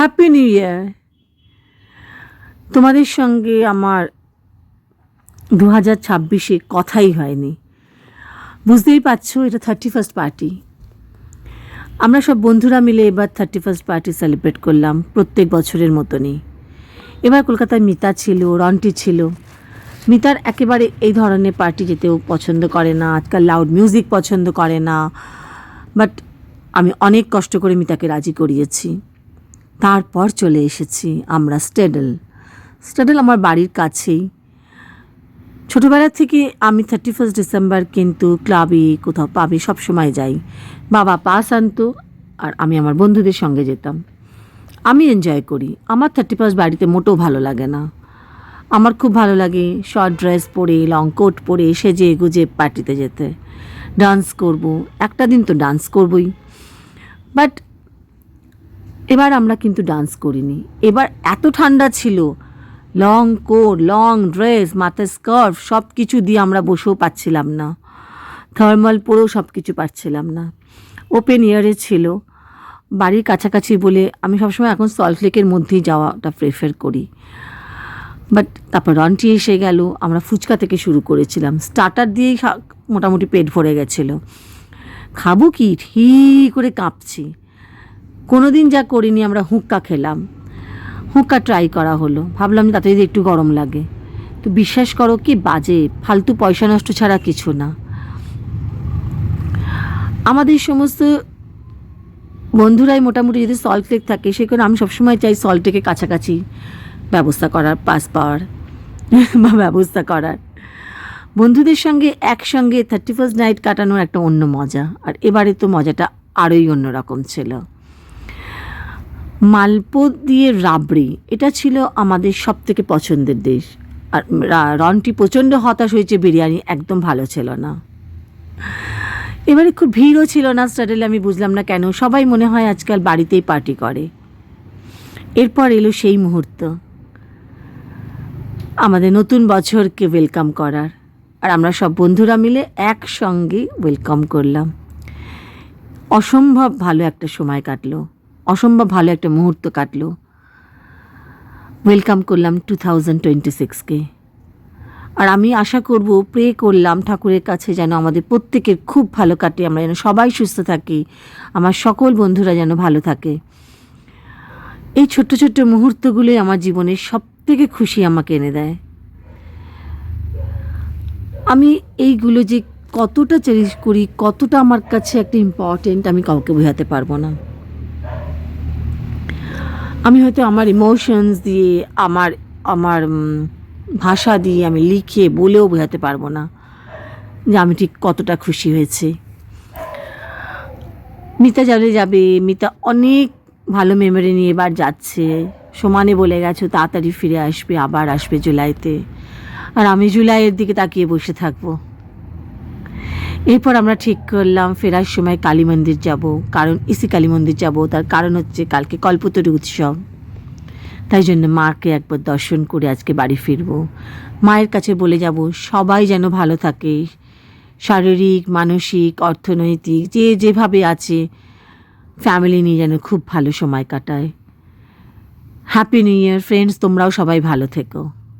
Happy new year. তোমাদের সঙ্গে আমার 2026-এ কথাই হয়নি। বুঝতেই পারছো, এটা 31st পার্টি। আমরা সব বন্ধুরা মিলে এবার 31st পার্টি সেলিব্রেট করলাম প্রত্যেক বছরের মতনই। এবার কলকাতায় মিতা ছিল, রন্টি ছিল। মিতার একেবারে এই ধরনের পার্টি যেতেও পছন্দ করে না, আজকাল লাউড মিউজিক পছন্দ করে না, বাট আমি অনেক কষ্ট করে মিতাকে রাজি করিয়েছি। তারপর চলে এসেছি আমরা স্টেডেল আমার বাড়ির কাছেই। ছোটোবেলা থেকে আমি 31 ডিসেম্বর কিন্তু ক্লাবে কোথাও পাবে সবসময় যাই। বাবা পাস আনতো আর আমি আমার বন্ধুদের সঙ্গে যেতাম। আমি এনজয় করি। আমার 31 বাড়িতে মোটেও ভালো লাগে না। আমার খুব ভালো লাগে শর্ট ড্রেস পরে, লং কোট পরে, সেজে গুজে পার্টিতে যেতে, ডান্স করব। একটা দিন তো ডান্স করবই, বাট এবার আমরা কিন্তু ডান্স করিনি। এবার এত ঠান্ডা ছিল, লং কোট, লং ড্রেস, মাথায় স্কার্ফ সব কিছু দিয়ে আমরা বসেও পাচ্ছিলাম না, থার্মাল পরেও সব কিছু পাচ্ছিলাম না। ওপেন এয়ারে ছিল, বাড়ির কাছাকাছি বলে আমি সবসময় এখন সল্টলেকের মধ্যেই যাওয়াটা প্রেফার করি। বাট তারপর রন্টি এসে গেল, আমরা ফুচকা থেকে শুরু করেছিলাম, স্টার্টার দিয়েই মোটামুটি পেট ভরে গেছিলো। খাবো কি ঠিক করে কাঁপছি। কোনো দিন যা করিনি, আমরা হুক্কা খেলাম, হুক্কা ট্রাই করা হলো, ভাবলাম তাতে যদি একটু গরম লাগে। তো বিশ্বাস করো কি বাজে, ফালতু পয়সা নষ্ট ছাড়া কিছু না। আমাদের সমস্ত বন্ধুরাই মোটামুটি যদি সল্টলেক থাকে, সে কারণে আমি সবসময় চাই সল্টলেকের কাছাকাছি ব্যবস্থা করার, পাস পাওয়ার বা ব্যবস্থা করার। বন্ধুদের সঙ্গে একসঙ্গে 31st নাইট কাটানোর একটা অন্য মজা, আর এবারে তো মজাটা আরোই অন্যরকম ছিল। মালপো দিয়ে রাবড়ি, এটা ছিল আমাদের সব থেকে পছন্দের ডিশ। আর রন্টি প্রচণ্ড হতাশ হয়েছে, বিরিয়ানি একদম ভালো ছিল না। এবারে খুব ভিড়ও ছিল না স্টাডেলে, আমি বুঝলাম না কেন, সবাই মনে হয় আজকাল বাড়িতেই পার্টি করে। এরপর এলো সেই মুহূর্ত, আমাদের নতুন বছরকে ওয়েলকাম করার, আর আমরা সব বন্ধুরা মিলে একসঙ্গে ওয়েলকাম করলাম। অসম্ভব ভালো একটা সময় কাটলো, অসম্ভব ভালো একটা মুহূর্ত কাটলো। ওয়েলকাম করলাম 2026-কে। আর আমি আশা করব, প্রে করলাম ঠাকুরের কাছে যেন আমাদের প্রত্যেকের খুব ভালো কাটে, আমরা যেন সবাই সুস্থ থাকি, আমার সকল বন্ধুরা যেন ভালো থাকে। এই ছোট্ট ছোট্ট মুহূর্তগুলোই আমার জীবনের সব থেকে খুশি আমাকে এনে দেয়। আমি এইগুলো যে কতটা চেরিশ করি, কতটা আমার কাছে একটা ইম্পর্টেন্ট, আমি কাউকে বোঝাতে পারবো না। আমি হয়তো আমার ইমোশনস দিয়ে, আমার ভাষা দিয়ে আমি লিখে বলেও বোঝাতে পারবো না যে আমি ঠিক কতটা খুশি হয়েছি। মিতা যাবে, মিতা অনেক ভালো মেমোরি নিয়ে এবার যাচ্ছে, সমানে বলে গেছো তাড়াতাড়ি ফিরে আসবে, আবার আসবে জুলাইতে, আর আমি জুলাইয়ের দিকে তাকিয়ে বসে থাকবো। এরপর আমরা ঠিক করলাম ফেরার সময় কালী মন্দির যাব, কারণ ইসি কালী মন্দির যাব, তার কারণ হচ্ছে কালকে কল্পতরু উৎসব। তাই জন্য মাকে একবার দর্শন করে আজকে বাড়ি ফিরব। মায়ের কাছে বলে যাব সবাই যেন ভালো থাকে, শারীরিক, মানসিক, অর্থনৈতিক, যে যেভাবে আছে, ফ্যামিলি নিয়ে যেন খুব ভালো সময় কাটায়। হ্যাপি নিউ ইয়ার ফ্রেন্ডস, তোমরাও সবাই ভালো থেকো।